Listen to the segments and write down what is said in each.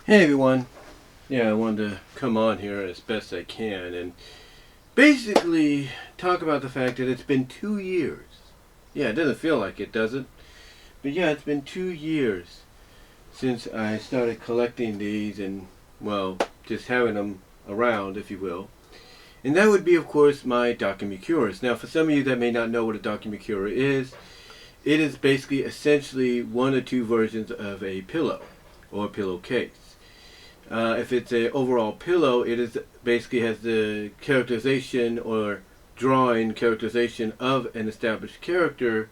Hey everyone. Yeah, I wanted to come on here as best I can and basically talk about the fact that it's been 2 years. Yeah, it doesn't feel like it, does it? But yeah, it's been 2 years since I started collecting these and, well, just having them around, if you will. And that would be, of course, my Dakimakuras. Now, for some of you that may not know what a Dakimakura is, it is basically essentially one or two versions of a pillow or pillowcase. If it's a overall pillow, it is basically has the characterization or drawing characterization of an established character,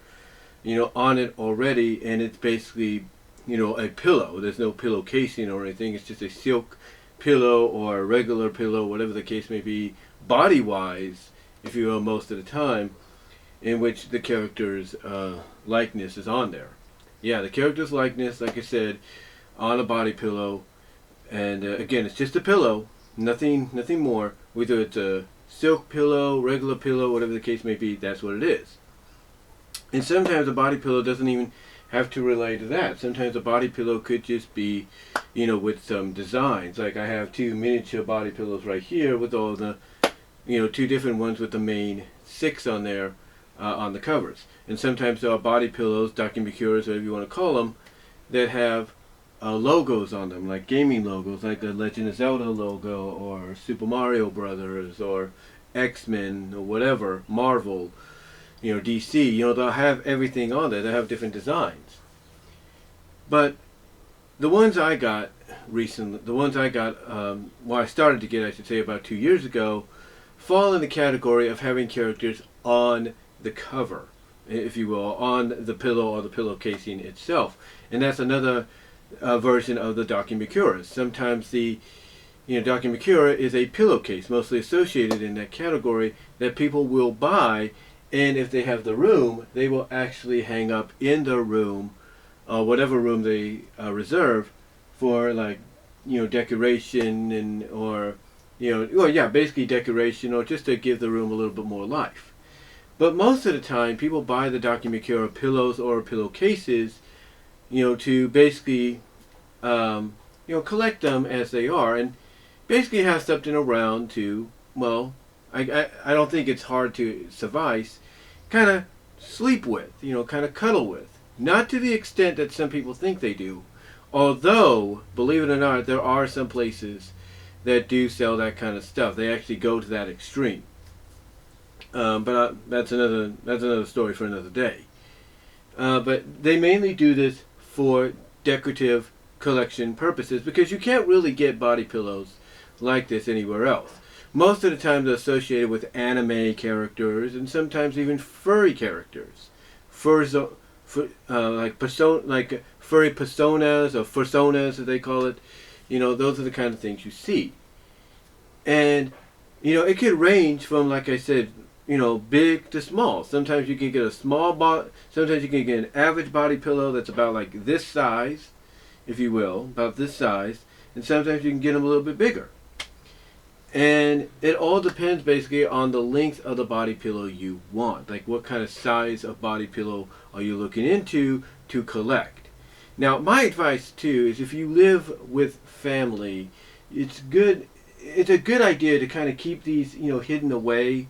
on it already, and it's basically, a pillow. There's no pillow casing or anything. It's just a silk pillow or a regular pillow, whatever the case may be, body-wise, if you will, most of the time, in which the character's likeness is on there. Yeah, the character's likeness, like I said, on a body pillow. And again, it's just a pillow, nothing more. Whether it's a silk pillow, regular pillow, whatever the case may be, that's what it is. And sometimes a body pillow doesn't even have to relate to that. Sometimes a body pillow could just be, with some designs. Like I have two miniature body pillows right here with all the, two different ones with the main six on there on the covers. And sometimes there are body pillows, Dakimakuras, whatever you want to call them, that have logos on them, like gaming logos, like the Legend of Zelda logo, or Super Mario Brothers, or X-Men, or whatever, Marvel, DC. They'll have everything on there. They'll have different designs. But the ones I got recently, I started to get, I should say, about 2 years ago, fall in the category of having characters on the cover, if you will, on the pillow or the pillow casing itself. And that's another version of the Dakimakuras. Sometimes the Dakimakura is a pillowcase, mostly associated in that category, that people will buy, and if they have the room, they will actually hang up in their room, whatever room they reserve, for decoration or basically decoration, or just to give the room a little bit more life. But most of the time, people buy the Dakimakura pillows or pillowcases, to basically, collect them as they are, and basically have something around to, well, I don't think it's hard to suffice, kind of sleep with, kind of cuddle with. Not to the extent that some people think they do, although, believe it or not, there are some places that do sell that kind of stuff. They actually go to that extreme. But that's another story for another day. But they mainly do this for decorative collection purposes, because you can't really get body pillows like this anywhere else. Most of the time they're associated with anime characters, and sometimes even furry characters. Like furry personas, or fursonas as they call it. Those are the kind of things you see. And it could range from, like I said, big to small. Sometimes you can get a sometimes you can get an average body pillow that's about like this size, if you will, about this size, and sometimes you can get them a little bit bigger. And it all depends basically on the length of the body pillow you want. Like what kind of size of body pillow are you looking into to collect. Now, my advice too is, if you live with family, it's a good idea to kind of keep these, hidden away,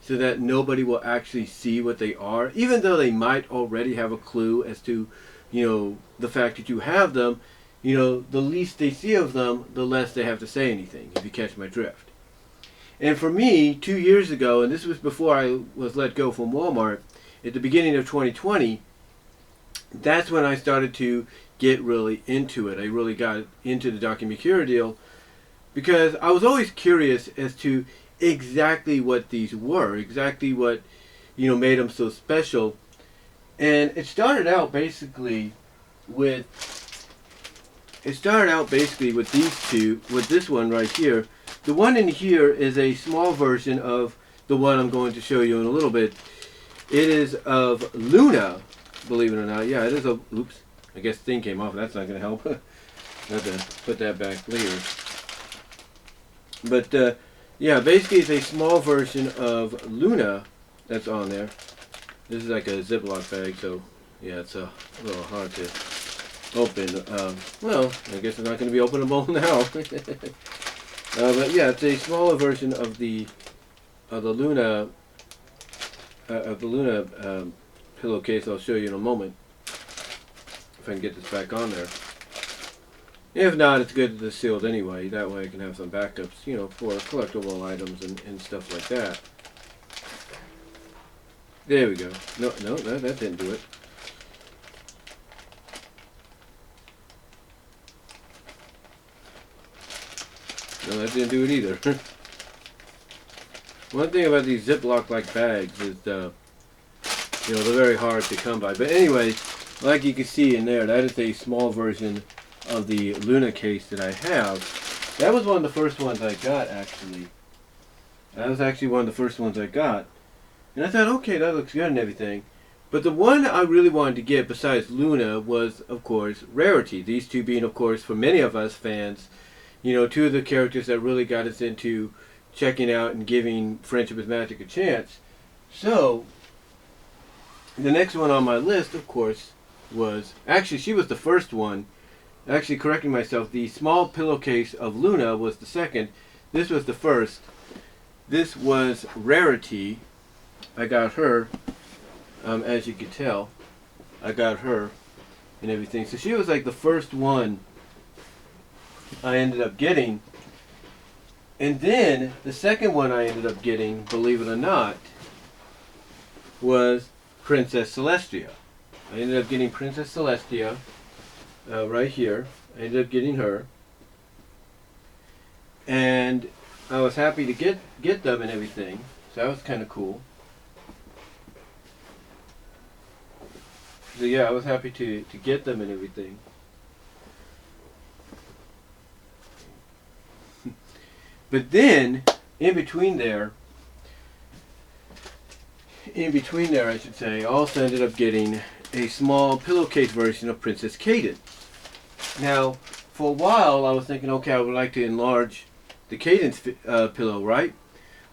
so that nobody will actually see what they are, even though they might already have a clue as to, the fact that you have them. The least they see of them, the less they have to say anything, if you catch my drift. And for me, 2 years ago, and this was before I was let go from Walmart, at the beginning of 2020, that's when I started to get really into it. I really got into the Dakimakura deal, because I was always curious as to exactly what these were, exactly what made them so special. And it started out basically with these two, with this one right here. The one in here is a small version of the one I'm going to show you in a little bit. It is of Luna, believe it or not. Yeah, it is a, oops, I guess the thing came off. That's not going to help. I have to put that back later. But yeah, basically it's a small version of Luna that's on there. This is like a Ziploc bag, so yeah, it's a little hard to open. Well, I guess it's not going to be openable now. But yeah, it's a smaller version of the Luna pillowcase. I'll show you in a moment if I can get this back on there. If not, it's good that it's sealed anyway. That way I can have some backups, you know, for collectible items and stuff like that. There we go. No, that didn't do it. No, that didn't do it either. One thing about these Ziploc-like bags is, you know, they're very hard to come by. But anyway, like you can see in there, that is a small version of the Luna case that I have. That was one of the first ones I got, actually. That was actually one of the first ones I got. And I thought, okay, that looks good and everything. But the one I really wanted to get, besides Luna, was, of course, Rarity. These two being, of course, for many of us fans, you know, two of the characters that really got us into checking out and giving Friendship is Magic a chance. So, the next one on my list, of course, was... Actually, she was the first one. Actually, correcting myself, the small pillowcase of Luna was the second. This was the first. This was Rarity. I got her, as you could tell. I got her and everything. So she was like the first one I ended up getting. And then the second one I ended up getting, believe it or not, was Princess Celestia. I ended up getting Princess Celestia right here. I ended up getting her. And I was happy to get them and everything. So that was kind of cool. So yeah, I was happy to get them and everything. But then, in between there I should say, I also ended up getting a small pillowcase version of Princess Cadance. Now, for a while I was thinking, okay, I would like to enlarge the Cadance pillow, right?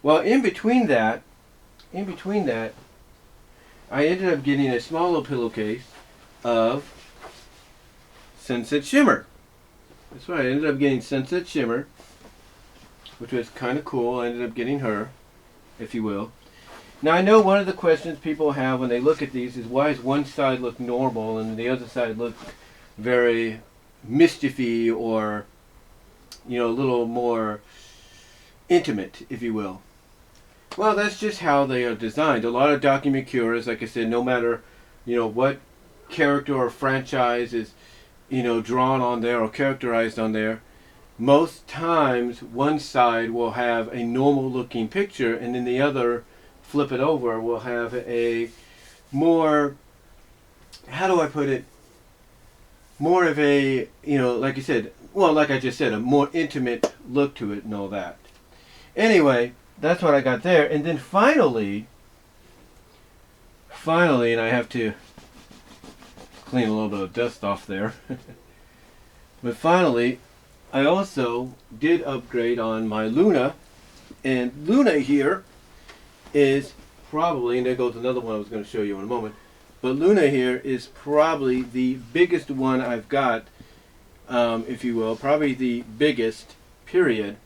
Well, in between that, I ended up getting a small little pillowcase of Sunset Shimmer. That's right, I ended up getting Sunset Shimmer, which was kind of cool. I ended up getting her, if you will. Now, I know one of the questions people have when they look at these is, why does one side look normal and the other side look very mischiefy, or, you know, a little more intimate, if you will? Well, that's just how they are designed. A lot of Dakimakuras, like I said, no matter, you know, what character or franchise is, you know, drawn on there or characterized on there, most times one side will have a normal looking picture, and then the other, flip it over, will have a more, how do I put it, more of a, you know, like I said, well, like I just said, a more intimate look to it and all that. Anyway, that's what I got there. And then finally, and I have to clean a little bit of dust off there, but finally, I also did upgrade on my Luna, and Luna here is probably, and there goes another one I was going to show you in a moment, but Luna here is probably the biggest one I've got, if you will, probably the biggest, period,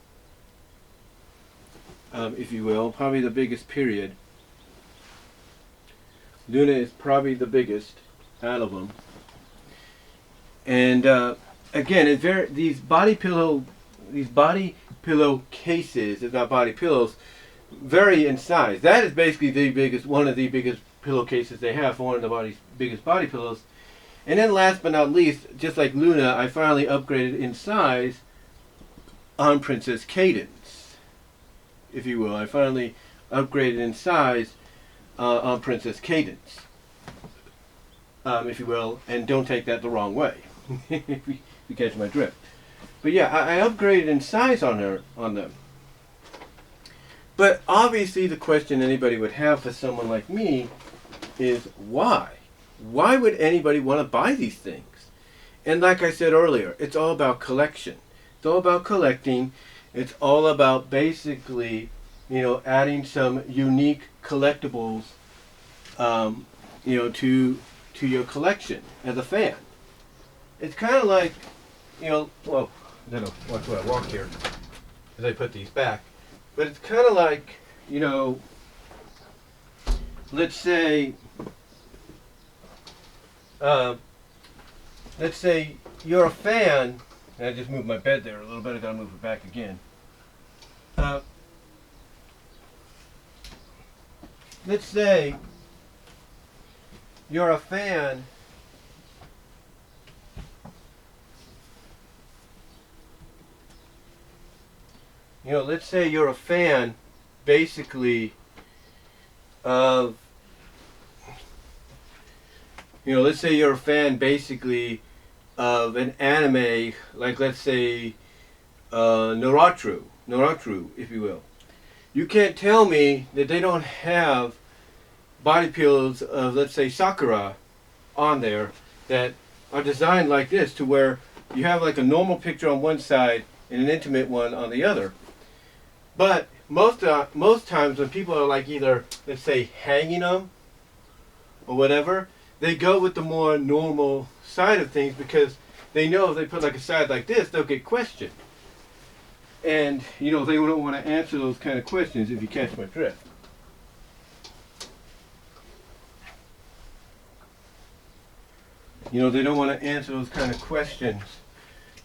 if you will, probably the biggest, period. Luna is probably the biggest out of them. And again, it's very, these body pillow cases, if not body pillows, vary in size. That is basically the biggest, one of the biggest pillowcases they have for one of the biggest body pillows. And then last but not least, just like Luna, I finally upgraded in size on Princess Cadance, if you will. I finally upgraded in size on Princess Cadance, if you will, and don't take that the wrong way, if you catch my drift. But yeah, I upgraded in size on them. But obviously the question anybody would have for someone like me is, why? Why would anybody want to buy these things? And like I said earlier, it's all about collection. It's all about collecting. It's all about basically, you know, adding some unique collectibles, you know, to your collection as a fan. it's kind of like, well, I don't know, watch where I walk here as I put these back. But it's kind of like, let's say, you're a fan, and I just moved my bed there a little bit, I gotta move it back again. Let's say you're a fan let's say you're a fan basically of let's say you're a fan basically of an anime, like let's say Naruto, if you will. You can't tell me that they don't have body pillows of, let's say, Sakura on there that are designed like this, to where you have like a normal picture on one side and an intimate one on the other. But most times when people are like either, let's say, hanging them or whatever, they go with the more normal side of things, because they know if they put like a side like this, they'll get questioned. And, they don't want to answer those kind of questions, if you catch my drift. They don't want to answer those kind of questions,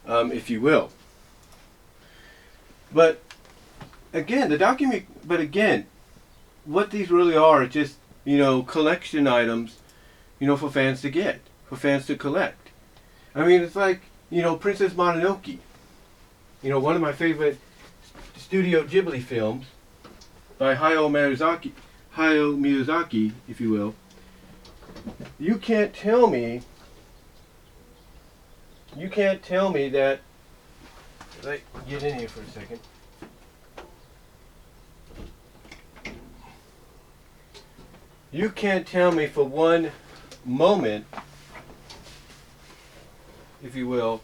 if you will. But again, what these really are just, collection items, for fans to get, for fans to collect. I mean, it's like, Princess Mononoke. One of my favorite Studio Ghibli films by Hayao Miyazaki, if you will. You can't tell me that, let me get in here for a second. You can't tell me for one moment, if you will,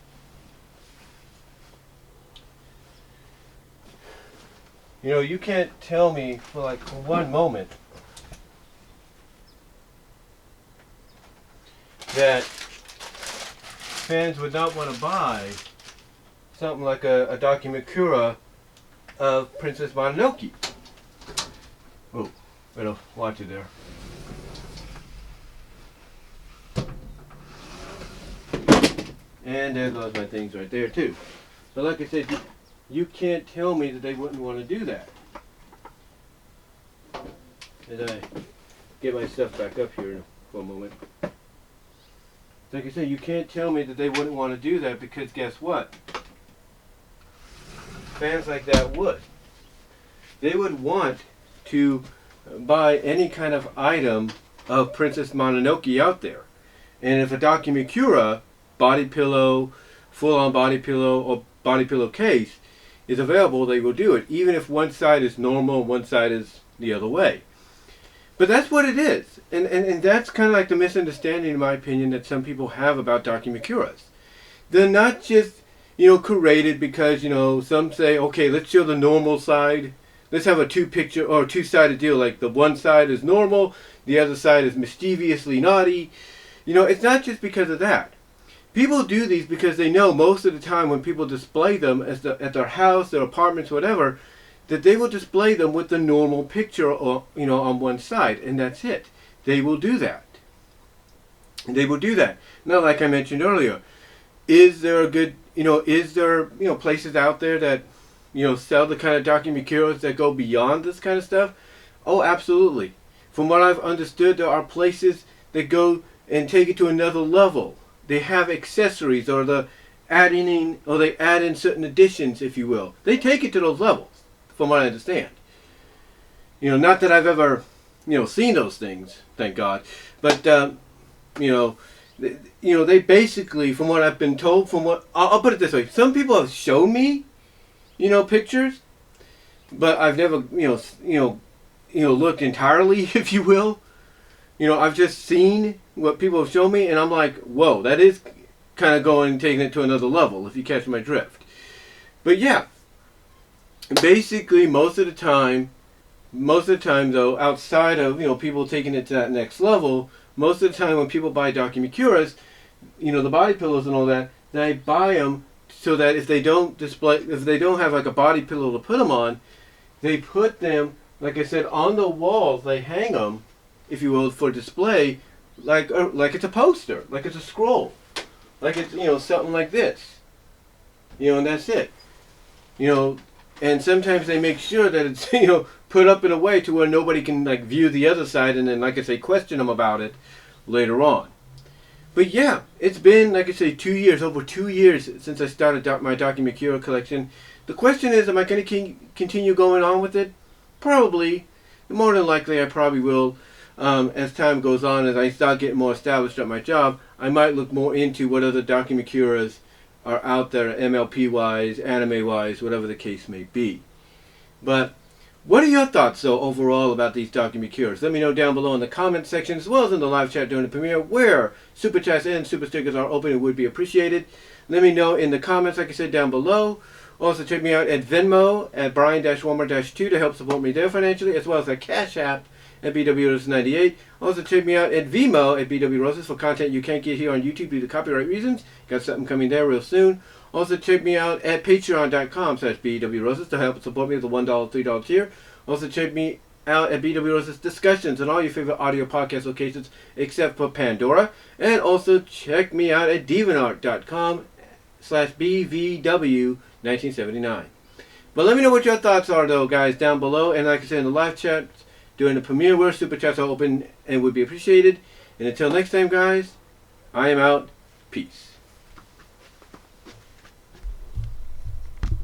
you can't tell me for one moment that fans would not want to buy something like a Dakimakura of Princess Mononoke. Oh, better watch it there. And there goes my things right there too. So like I said, you can't tell me that they wouldn't want to do that. As I get my stuff back up here for a moment. Like I said, you can't tell me that they wouldn't want to do that, because guess what? Fans like that would. They would want to buy any kind of item of Princess Mononoke out there. And if a Dakimakura body pillow, full-on body pillow, or body pillow case is available, they will do it, even if one side is normal and one side is the other way. But that's what it is. And that's kind of like the misunderstanding, in my opinion, that some people have about Dakimakuras. They're not just, curated because, some say, okay, let's show the normal side. Let's have a two-picture or two-sided deal. Like the one side is normal, the other side is mischievously naughty. It's not just because of that. People do these because they know most of the time when people display them at their house, their apartments, whatever, that they will display them with the normal picture, or, on one side, and that's it. They will do that. They will do that. Now, like I mentioned earlier, is there a good, is there, places out there that, sell the kind of Dakimakuras that go beyond this kind of stuff? Oh, absolutely. From what I've understood, there are places that go and take it to another level. They have accessories, or they add in certain additions, if you will. They take it to those levels, from what I understand. Not that I've ever, seen those things, thank God. But they basically, from what I've been told, I'll put it this way: some people have shown me, pictures, but I've never, looked entirely, if you will. I've just seen what people have shown me, and I'm like, whoa, that is kind of taking it to another level, if you catch my drift. But yeah, basically most of the time though, outside of, people taking it to that next level, most of the time when people buy Dakimakuras, the body pillows and all that, they buy them so that if they don't have like a body pillow to put them on, they put them, like I said, on the walls. They hang them, if you will, for display, like it's a poster, like it's a scroll, like it's something like this, and that's it, and sometimes they make sure that it's put up in a way to where nobody can like view the other side and then, like I say, question them about it later on. But yeah, it's been, like I say, over 2 years since I started my Dakimakura collection. The question is, am I going to continue going on with it? Probably. More than likely, I probably will. As time goes on, as I start getting more established at my job, I might look more into what other Dakimakuras are out there, MLP-wise, anime-wise, whatever the case may be. But what are your thoughts, though, overall about these Dakimakuras? Let me know down below in the comment section, as well as in the live chat during the premiere, where Super Chats and Super Stickers are open and would be appreciated. Let me know in the comments, like I said, down below. Also, check me out at Venmo, at Brian-Warmer-2 to help support me there financially, as well as at Cash App at BWRoses98. Also, check me out at VENMO at BWRoses for content you can't get here on YouTube due to copyright reasons. Got something coming there real soon. Also, check me out at patreon.com/BWRoses to help support me with the $1, $3 tier. Also, check me out at BWRoses Discussions on all your favorite audio podcast locations except for Pandora. And also, check me out at deviantart.com/BVW1979. But let me know what your thoughts are, though, guys, down below. And like I said in the live chat during the premiere, where Super Chats are open and would be appreciated. And until next time, guys, I am out. Peace.